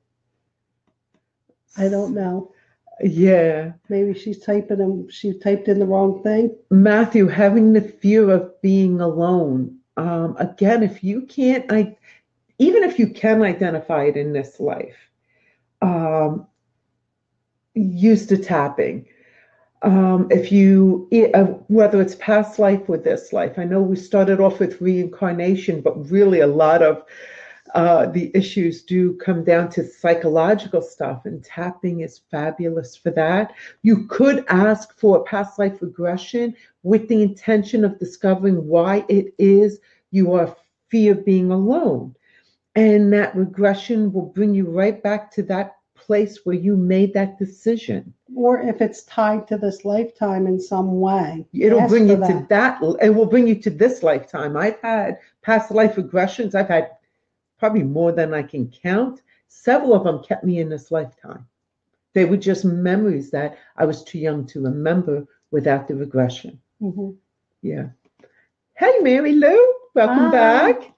I don't know. Yeah. Maybe she's typing and she typed in the wrong thing. Matthew, having the fear of being alone. Again, if you can't, even if you can identify it in this life, used to tapping. If you, whether it's past life or this life, I know we started off with reincarnation, but really a lot of the issues do come down to psychological stuff, and tapping is fabulous for that. You could ask for a past life regression with the intention of discovering why it is you are fear being alone. And that regression will bring you right back to that place where you made that decision. Or if it's tied to this lifetime in some way. It'll bring you to that. It will bring you to this lifetime. I've had past life regressions. I've had probably more than I can count. Several of them kept me in this lifetime. They were just memories that I was too young to remember without the regression. Mm-hmm. Yeah. Hey, Mary Lou. Welcome back.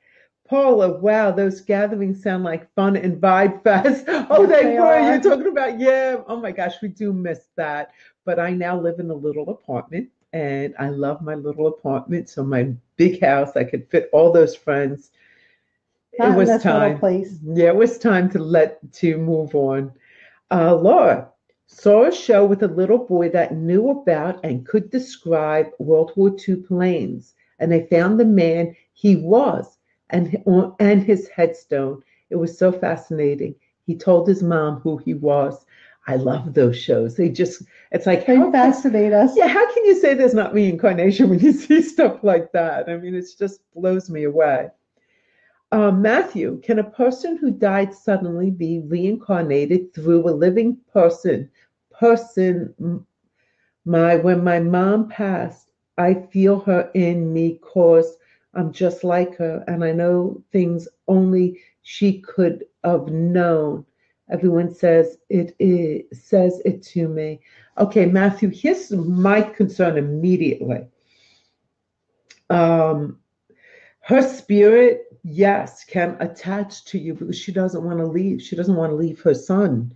Paula, wow, those gatherings sound like fun and vibe fest. Oh, yes, they were. You're talking about, yeah. Oh my gosh, we do miss that. But I now live in a little apartment, and I love my little apartment. So my big house, I could fit all those friends. It was time. Place. Yeah, it was time to move on. Laura saw a show with a little boy that knew about and could describe World War II planes, and they found the man he was and his headstone. It was so fascinating. He told his mom who he was. I love those shows. It's like, they fascinate us. Yeah, how can you say there's not reincarnation when you see stuff like that? I mean, it just blows me away. Matthew, can a person who died suddenly be reincarnated through a living person? When my mom passed, I feel her in me cause I'm just like her, and I know things only she could have known. Everyone says it to me. Okay, Matthew, here's my concern immediately. Her spirit, yes, can attach to you because she doesn't want to leave. She doesn't want to leave her son.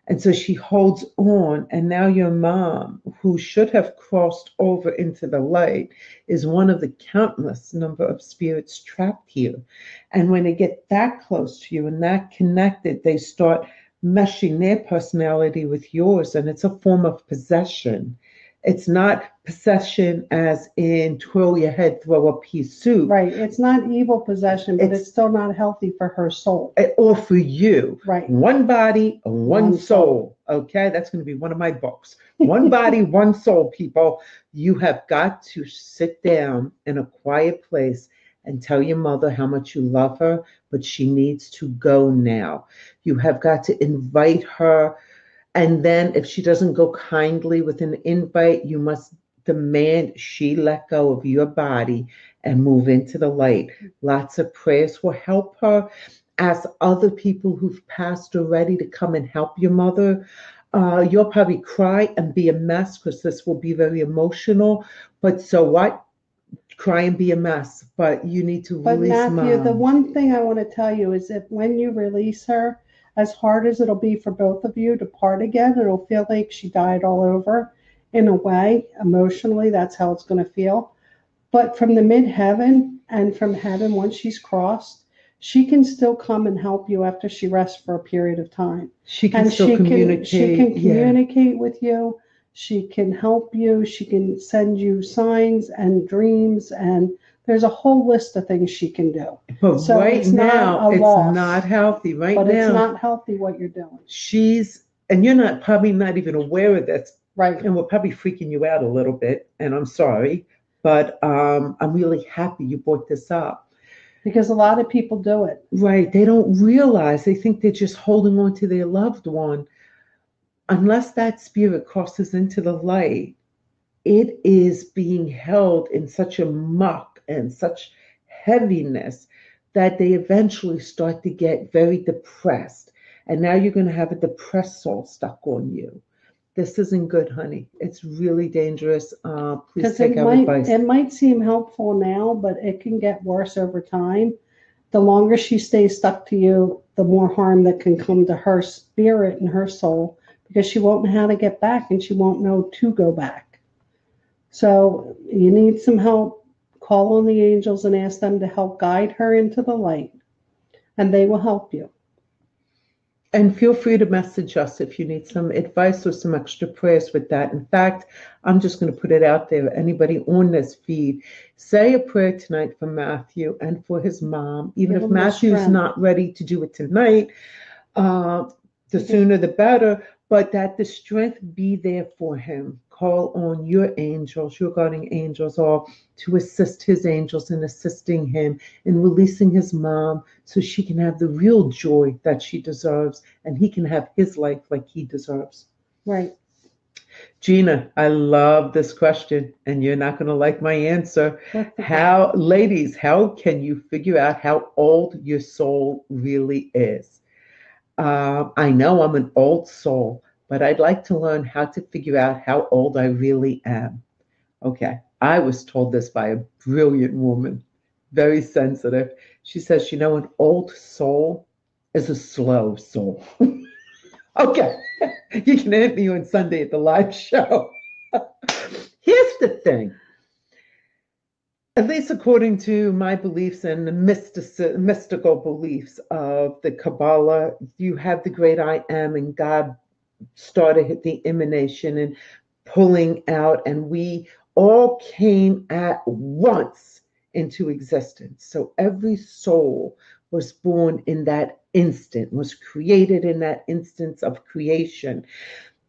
And so she holds on. And now your mom, who should have crossed over into the light, is one of the countless number of spirits trapped here. And when they get that close to you and that connected, they start meshing their personality with yours. And it's a form of possession. It's not possession as in twirl your head, throw a pea soup. Right. It's not evil possession, but it's still not healthy for her soul. Or for you. Right. One body, one soul. Okay, that's going to be one of my books. One body, one soul, people. You have got to sit down in a quiet place and tell your mother how much you love her, but she needs to go now. You have got to invite her. And then if she doesn't go kindly with an invite, you must demand she let go of your body and move into the light. Lots of prayers will help her. Ask other people who've passed already to come and help your mother. You'll probably cry and be a mess because this will be very emotional. But so what? Cry and be a mess. But you need to release Matthew, Mom. The one thing I want to tell you is that when you release her, as hard as it'll be for both of you to part again, it'll feel like she died all over. In a way, emotionally, that's how it's going to feel. But from the mid-heaven and from heaven, once she's crossed, she can still come and help you after she rests for a period of time. She can still communicate. She can communicate with you. She can help you. She can send you signs and dreams, and there's a whole list of things she can do. But so right now, it's not healthy. Right now, it's not healthy what you're doing. And you're probably not even aware of this. Right. And we're probably freaking you out a little bit. And I'm sorry, but I'm really happy you brought this up. Because a lot of people do it. Right. They don't realize. They think they're just holding on to their loved one. Unless that spirit crosses into the light, it is being held in such a muck and such heaviness that they eventually start to get very depressed. And now you're going to have a depressed soul stuck on you. This isn't good, honey. It's really dangerous. Please take our advice. It might seem helpful now, but it can get worse over time. The longer she stays stuck to you, the more harm that can come to her spirit and her soul, because she won't know how to get back and she won't know to go back. So you need some help. Call on the angels and ask them to help guide her into the light, and they will help you. And feel free to message us if you need some advice or some extra prayers with that. In fact, I'm just going to put it out there. Anybody on this feed, say a prayer tonight for Matthew and for his mom. Even if Matthew's not ready to do it tonight, the sooner the better, but that the strength be there for him. Call on your angels, your guardian angels, or to assist his angels in assisting him in releasing his mom so she can have the real joy that she deserves and he can have his life like he deserves. Right. Gina, I love this question, and you're not going to like my answer. Ladies, how can you figure out how old your soul really is? I know I'm an old soul, but I'd like to learn how to figure out how old I really am. Okay, I was told this by a brilliant woman, very sensitive. She says, an old soul is a slow soul. Okay, you can hit me on Sunday at the live show. Here's the thing. At least according to my beliefs and the mystical beliefs of the Kabbalah, you have the great I am, and God started the emanation and pulling out, and we all came at once into existence. So every soul was born in that instant, was created in that instance of creation.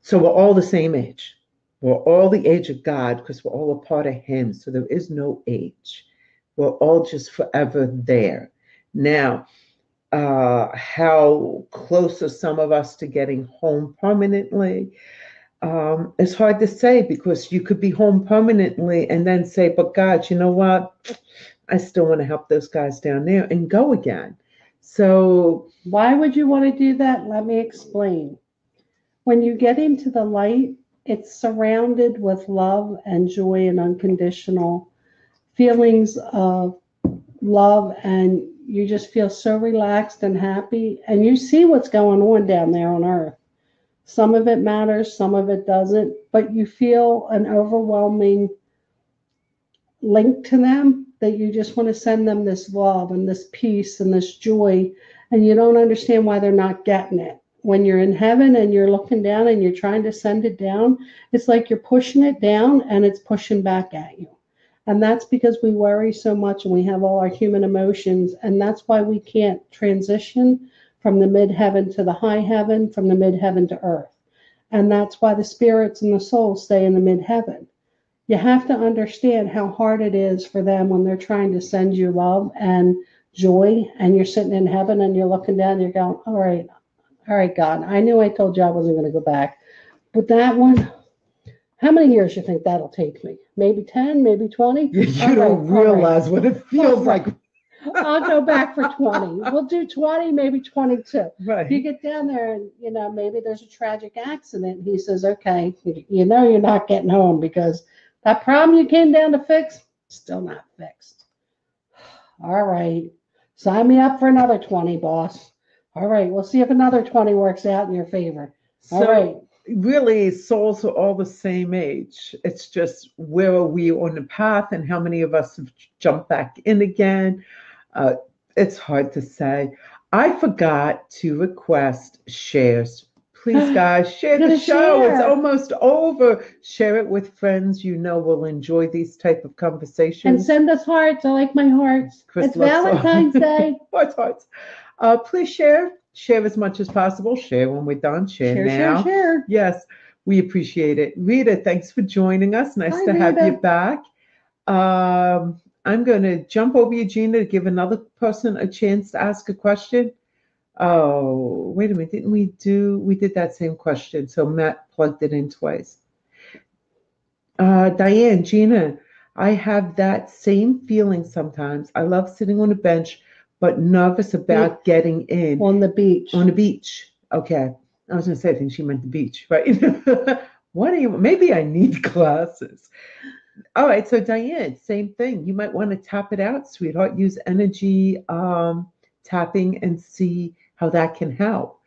So we're all the same age. We're all the age of God because we're all a part of him. So there is no age. We're all just forever there. Now, how close are some of us to getting home permanently? It's hard to say because you could be home permanently and then say, but God, you know what? I still want to help those guys down there and go again. So why would you want to do that? Let me explain. When you get into the light, it's surrounded with love and joy and unconditional feelings of love, and you just feel so relaxed and happy, and you see what's going on down there on earth. Some of it matters, some of it doesn't, but you feel an overwhelming link to them that you just want to send them this love and this peace and this joy, and you don't understand why they're not getting it. When you're in heaven and you're looking down and you're trying to send it down, it's like you're pushing it down and it's pushing back at you. And that's because we worry so much and we have all our human emotions. And that's why we can't transition from the mid-heaven to the high heaven, from the mid-heaven to earth. And that's why the spirits and the souls stay in the mid-heaven. You have to understand how hard it is for them when they're trying to send you love and joy. And you're sitting in heaven and you're looking down and you're going, all right, God, I knew I told you I wasn't going to go back. But that one, how many years do you think that'll take me? Maybe 10, maybe 20? You don't realize what it feels like. I'll go back for 20. We'll do 20, maybe 22. Right. You get down there and, maybe there's a tragic accident. He says, okay, you're not getting home because that problem you came down to fix, still not fixed. All right. Sign me up for another 20, boss. All right, we'll see if another 20 works out in your favor. All right. Really, souls are all the same age. It's just where are we on the path and how many of us have jumped back in again? It's hard to say. I forgot to request shares. Please, guys, share the show. It's almost over. Share it with friends you know will enjoy these type of conversations. And send us hearts. I like my hearts. It's Valentine's Day. Hearts. Please share as much as possible. Share when we're done. Share now. Share. Yes, we appreciate it. Rita, thanks for joining us. Nice to have you back. I'm going to jump over you, Gina, to give another person a chance to ask a question. Oh, wait a minute. Didn't we did that same question. So Matt plugged it in twice. Diane, Gina, I have that same feeling sometimes. I love sitting on a bench, but nervous about getting in. On the beach. On the beach. Okay. I was going to say, I think she meant the beach, right? Maybe I need glasses. All right. So Diane, same thing. You might want to tap it out, sweetheart. Use energy tapping and see how that can help.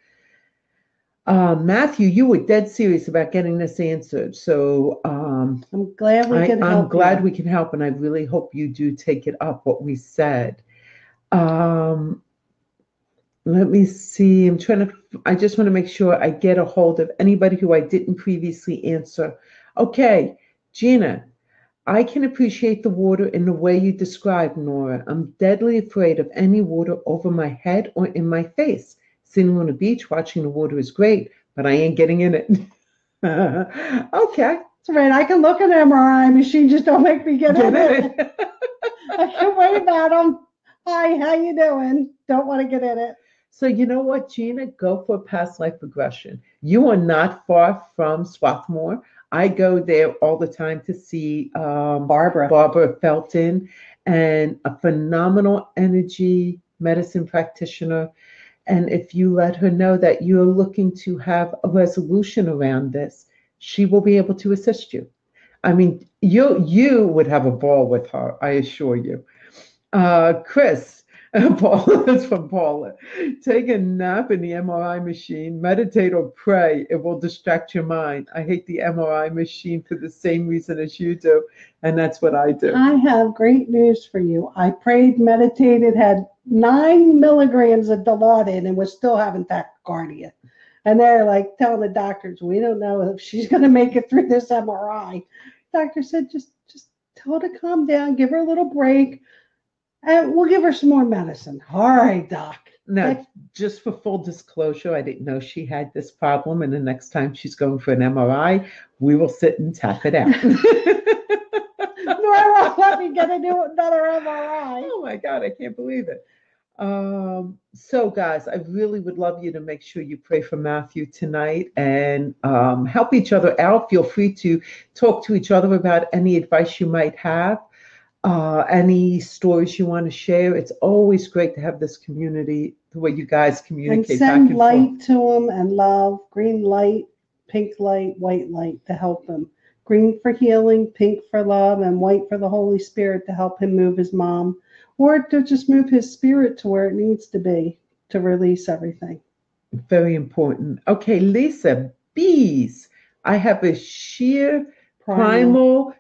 Matthew, you were dead serious about getting this answered. So I'm glad we can help. I'm glad we can help, and I really hope you do take it up, what we said. Let me see. I just want to make sure I get a hold of anybody who I didn't previously answer. Okay, Gina, I can appreciate the water in the way you described, Nora. I'm deadly afraid of any water over my head or in my face. Sitting on a beach watching the water is great, but I ain't getting in it. Okay. That's right. I can look at an MRI machine, just don't make me get in it. I can wave at them. Hi, how you doing? Don't want to get in it. So you know what, Gina? Go for a past life regression. You are not far from Swarthmore. I go there all the time to see Barbara Felton, and a phenomenal energy medicine practitioner. And if you let her know that you're looking to have a resolution around this, she will be able to assist you. I mean, you would have a ball with her, I assure you. Chris, Paula is from Paula. Take a nap in the MRI machine, meditate or pray. It will distract your mind. I hate the MRI machine for the same reason as you do, and that's what I do. I have great news for you. I prayed, meditated, had 9 milligrams of Dilaudid, and was still having tachycardia. And they're like telling the doctors, we don't know if she's going to make it through this MRI. Doctor said, just tell her to calm down, give her a little break, and we'll give her some more medicine. All right, doc. Now, just for full disclosure, I didn't know she had this problem, and the next time she's going for an MRI, we will sit and tap it out. Nora won't let me get into another MRI. Oh my God, I can't believe it. So guys, I really would love you to make sure you pray for Matthew tonight and help each other out. Feel free to talk to each other about any advice you might have, any stories you want to share. It's always great to have this community, the way you guys communicate. And send light to them and love. Green light, pink light, white light to help him. Green for healing, pink for love, and white for the Holy Spirit to help him move his mom, or to just move his spirit to where it needs to be to release everything. Very important. Okay, Lisa, bees. I have a sheer primal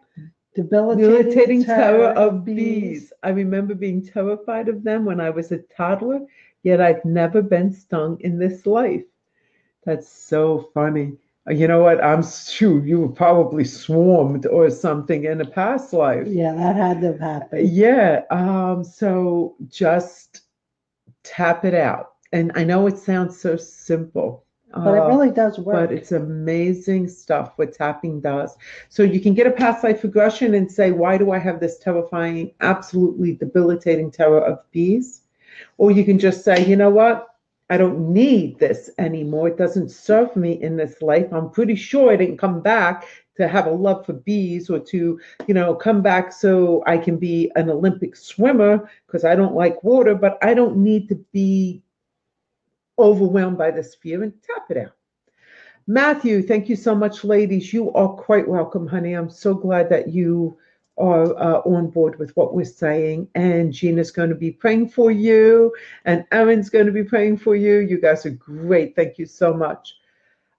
debilitating terror of bees. I remember being terrified of them when I was a toddler, yet I've never been stung in this life. That's so funny. You know what? I'm sure you were probably swarmed or something in a past life. Yeah, that had to have happened. Yeah. So just tap it out. And I know it sounds so simple. But it really does work. But it's amazing stuff what tapping does. So you can get a past life regression and say, why do I have this terrifying, absolutely debilitating terror of bees? Or you can just say, you know what? I don't need this anymore. It doesn't serve me in this life. I'm pretty sure I didn't come back to have a love for bees or to, come back so I can be an Olympic swimmer because I don't like water, but I don't need to be overwhelmed by this fear, and tap it out. Matthew, thank you so much, ladies. You are quite welcome, honey. I'm so glad that you are on board with what we're saying. And Gina's going to be praying for you, and Erin's going to be praying for you. You guys are great. Thank you so much.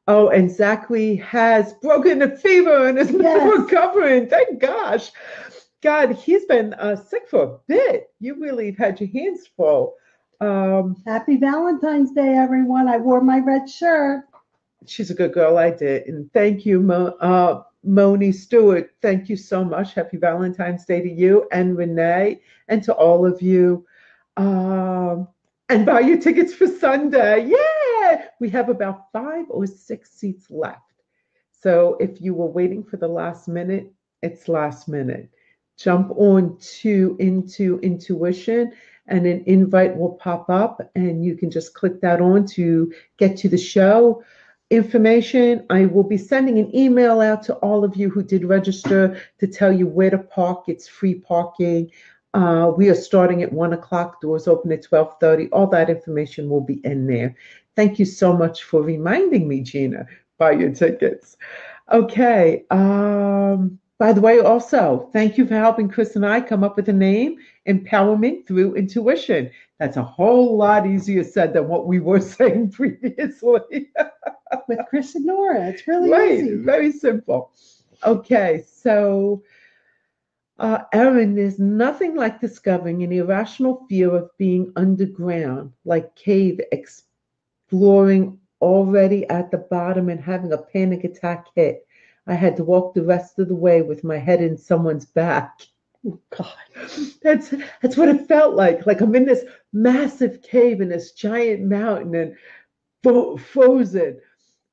Oh, and Zachary has broken the fever and is recovering. Thank gosh. God, he's been sick for a bit. You really have had your hands full. Happy Valentine's Day, everyone. I wore my red shirt. She's a good girl. I did. And thank you, Moni Stewart. Thank you so much. Happy Valentine's Day to you and Renee and to all of you. And buy your tickets for Sunday. Yeah! We have about 5 or 6 seats left. So if you were waiting for the last minute, it's last minute. Jump on into Intuition, and an invite will pop up, and you can just click that on to get to the show information. I will be sending an email out to all of you who did register to tell you where to park. It's free parking. We are starting at 1 o'clock. Doors open at 12:30. All that information will be in there. Thank you so much for reminding me, Gina. Buy your tickets. Okay. By the way, also, thank you for helping Chris and I come up with a name, Empowerment Through Intuition. That's a whole lot easier said than what we were saying previously. With Chris and Nora. It's really easy. Very simple. Okay, so Erin, there's nothing like discovering an irrational fear of being underground, like cave exploring already at the bottom and having a panic attack hit. I had to walk the rest of the way with my head in someone's back. Oh, God. That's what it felt like I'm in this massive cave in this giant mountain and frozen.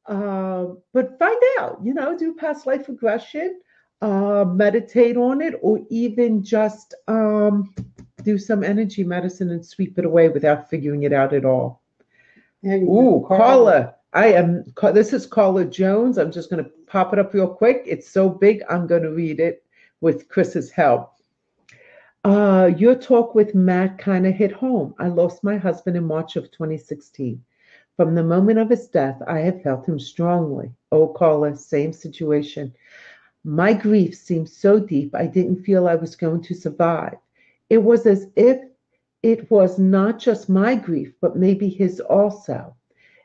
But find out, do past life regression, meditate on it, or even just do some energy medicine and sweep it away without figuring it out at all. Ooh, Carla. This is Carla Jones. I'm just going to pop it up real quick. It's so big, I'm going to read it with Chris's help. Your talk with Matt kind of hit home. I lost my husband in March of 2016. From the moment of his death, I have felt him strongly. Oh, Carla, same situation. My grief seemed so deep, I didn't feel I was going to survive. It was as if it was not just my grief, but maybe his also.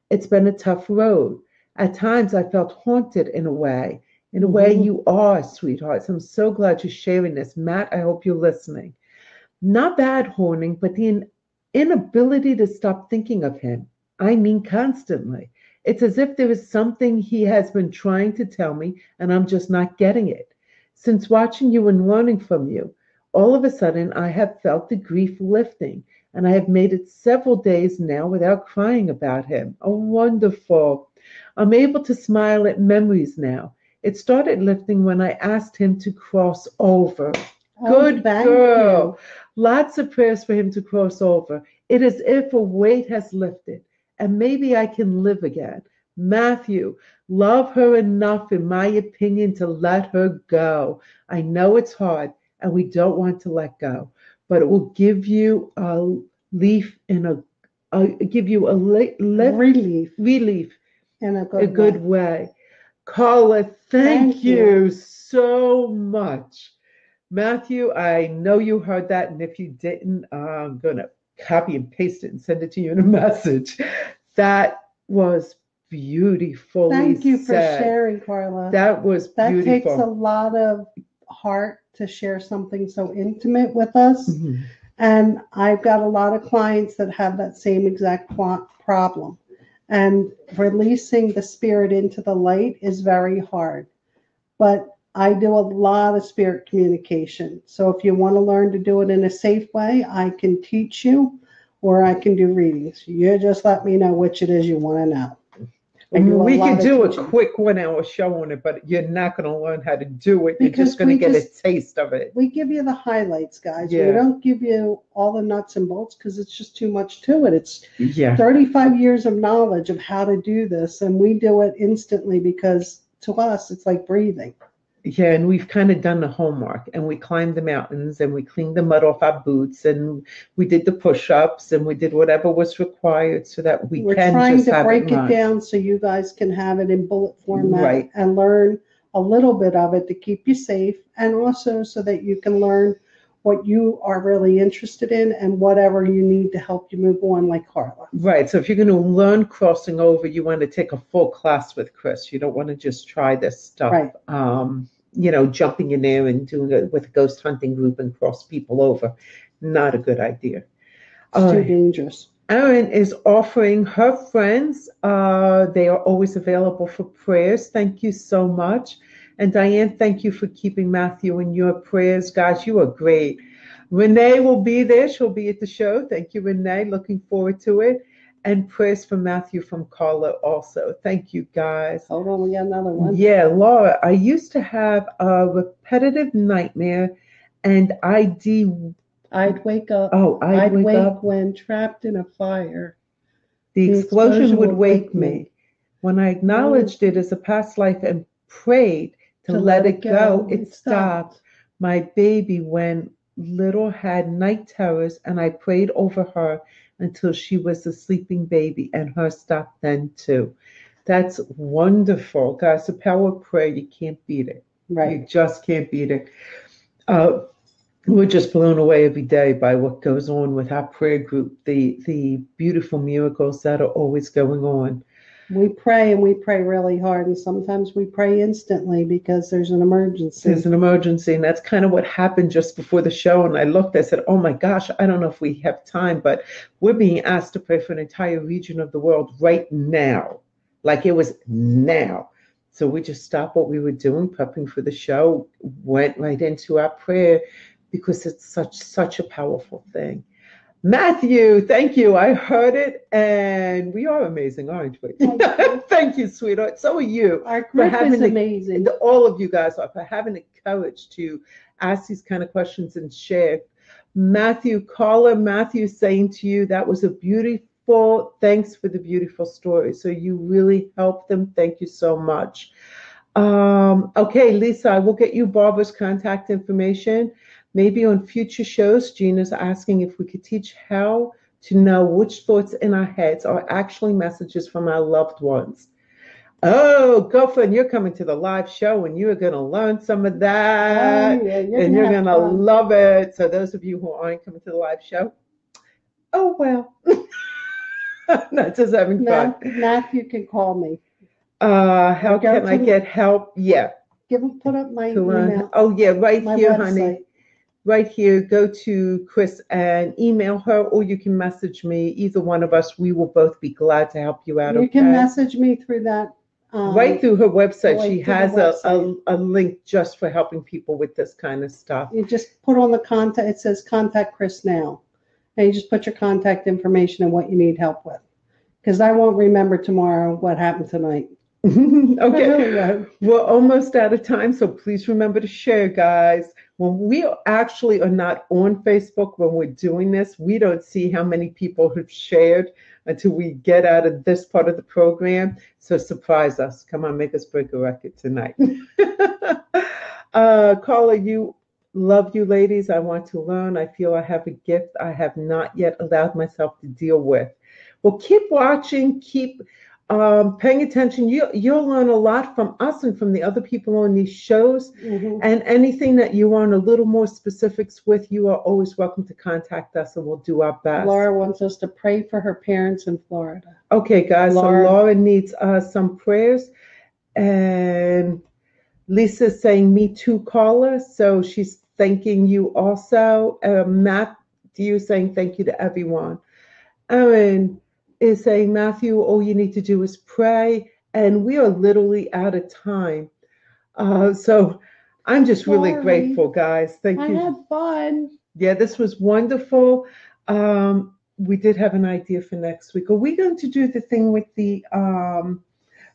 It's been a tough road. At times, I felt haunted in a way. In a way, you are, sweethearts. I'm so glad you're sharing this. Matt, I hope you're listening. Not bad haunting, but the inability to stop thinking of him. I mean, constantly. It's as if there is something he has been trying to tell me, and I'm just not getting it. Since watching you and learning from you, all of a sudden, I have felt the grief lifting, and I have made it several days now without crying about him. Oh, wonderful. I'm able to smile at memories now. It started lifting when I asked him to cross over. Good girl. Lots of prayers for him to cross over. It is as if a weight has lifted, and maybe I can live again. Matthew, love her enough, in my opinion, to let her go. I know it's hard, and we don't want to let go, but it will give you a relief in a good way. Carla, thank you so much. Matthew, I know you heard that, and if you didn't, I'm going to copy and paste it and send it to you in a message. That was beautifully Thank you for said. sharing, Carla. That was beautiful. That takes a lot of heart to share something so intimate with us. Mm-hmm. And I've got a lot of clients that have that same exact problem. And releasing the spirit into the light is very hard. But I do a lot of spirit communication. So if you want to learn to do it in a safe way, I can teach you, or I can do readings. You just let me know which it is you want to know. We can do a quick 1 hour show on it, but you're not going to learn how to do it. You're just going to get a taste of it. We give you the highlights, guys. Yeah. We don't give you all the nuts and bolts because it's just too much to it. It's 35 years of knowledge of how to do this, and we do it instantly because to us, it's like breathing. Yeah, and we've kind of done the homework, and we climbed the mountains, and we cleaned the mud off our boots, and we did the push-ups, and we did whatever was required so that we're trying to break it down so you guys can have it in bullet format and learn a little bit of it to keep you safe, and also so that you can learn what you are really interested in and whatever you need to help you move on, like Carla. Right. So if you're going to learn crossing over, you want to take a full class with Chris. You don't want to just try this stuff. Right. Jumping in there and doing it with a ghost hunting group and cross people over. Not a good idea. It's too dangerous. Erin is offering her friends. They are always available for prayers. Thank you so much. And Diane, thank you for keeping Matthew in your prayers. Guys, you are great. Renee will be there. She'll be at the show. Thank you, Renee. Looking forward to it. And prayers for Matthew from Carla also. Thank you, guys. Hold on, we got another one. Yeah, Laura, I used to have a repetitive nightmare, and I'd wake up. I'd wake up when trapped in a fire. The explosion would wake me. When I acknowledged it as a past life and prayed to let it go, it stopped. My baby, when little, had night terrors, and I prayed over her until she was a sleeping baby, and her stopped then too. That's wonderful, guys. The power of prayer, you can't beat it. Right. You just can't beat it. We're just blown away every day by what goes on with our prayer group, the beautiful miracles that are always going on. We pray, and we pray really hard, and sometimes we pray instantly because there's an emergency. There's an emergency, and that's kind of what happened just before the show. And I looked, I said, oh my gosh, I don't know if we have time, but we're being asked to pray for an entire region of the world right now. Like it was now. So we just stopped what we were doing, prepping for the show, went right into our prayer because it's such a powerful thing. Matthew, thank you. I heard it, and we are amazing, aren't we? Thank you, sweetheart. So are you. Our group is amazing. All of you guys are for having the courage to ask these kind of questions and share. Matthew, caller Matthew saying to you, that was a beautiful, thanks for the beautiful story. So you really helped them. Thank you so much. Okay, Lisa, I will get you Barbara's contact information. Maybe on future shows, Gina's asking if we could teach how to know which thoughts in our heads are actually messages from our loved ones. Oh, girlfriend, you're coming to the live show and you're going to learn some of that. Oh, yeah, and you're going to love it. So those of you who aren't coming to the live show, oh, well. Not just having fun. Matthew can call me. How can I get help? Yeah. Put up my email. Oh, yeah, right here, website. Honey. Right here, go to Chris and email her, or you can message me. Either one of us, we will both be glad to help you out. You can message me through that. Right through her website. She has a link just for helping people with this kind of stuff. You just put on the contact, it says contact Chris now. And you just put your contact information and what you need help with. Because I won't remember tomorrow what happened tonight. Okay, we're almost out of time, so please remember to share, guys. When we actually are not on Facebook when we're doing this, we don't see how many people have shared until we get out of this part of the program. So surprise us. Come on, make us break a record tonight. Caller, you love you ladies. I want to learn. I feel I have a gift I have not yet allowed myself to deal with. Well, keep watching, keep paying attention. You'll learn a lot from us and from the other people on these shows. Mm-hmm. And anything that you want a little more specifics with, you are always welcome to contact us and we'll do our best. Laura wants us to pray for her parents in Florida. Okay, guys. Laura. So Laura needs some prayers. And Lisa's saying me too, caller. So she's thanking you also. Matthew saying thank you to everyone. Aaron is saying, Matthew, all you need to do is pray. And we are literally out of time. So I'm just really grateful, guys. Thank you. I had fun. Yeah, this was wonderful. We did have an idea for next week. Are we going to do the thing with the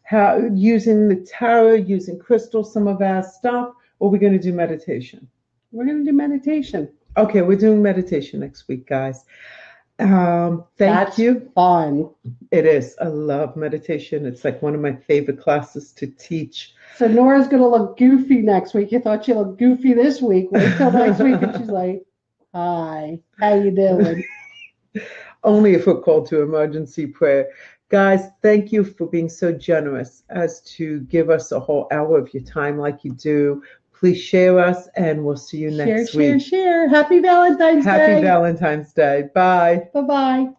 how using the tarot, using crystals, some of our stuff, or are we going to do meditation? We're going to do meditation. Okay, we're doing meditation next week, guys. Thank you. Fun. It is. I love meditation. It's like one of my favorite classes to teach. So Nora's going to look goofy next week. You thought she looked goofy this week. Wait till next week and she's like, hi, how you doing? Only if we're called to emergency prayer. Guys, thank you for being so generous as to give us a whole hour of your time like you do. Please share us, and we'll see you next week. Share. Happy Valentine's Day. Happy Valentine's Day. Bye. Bye-bye.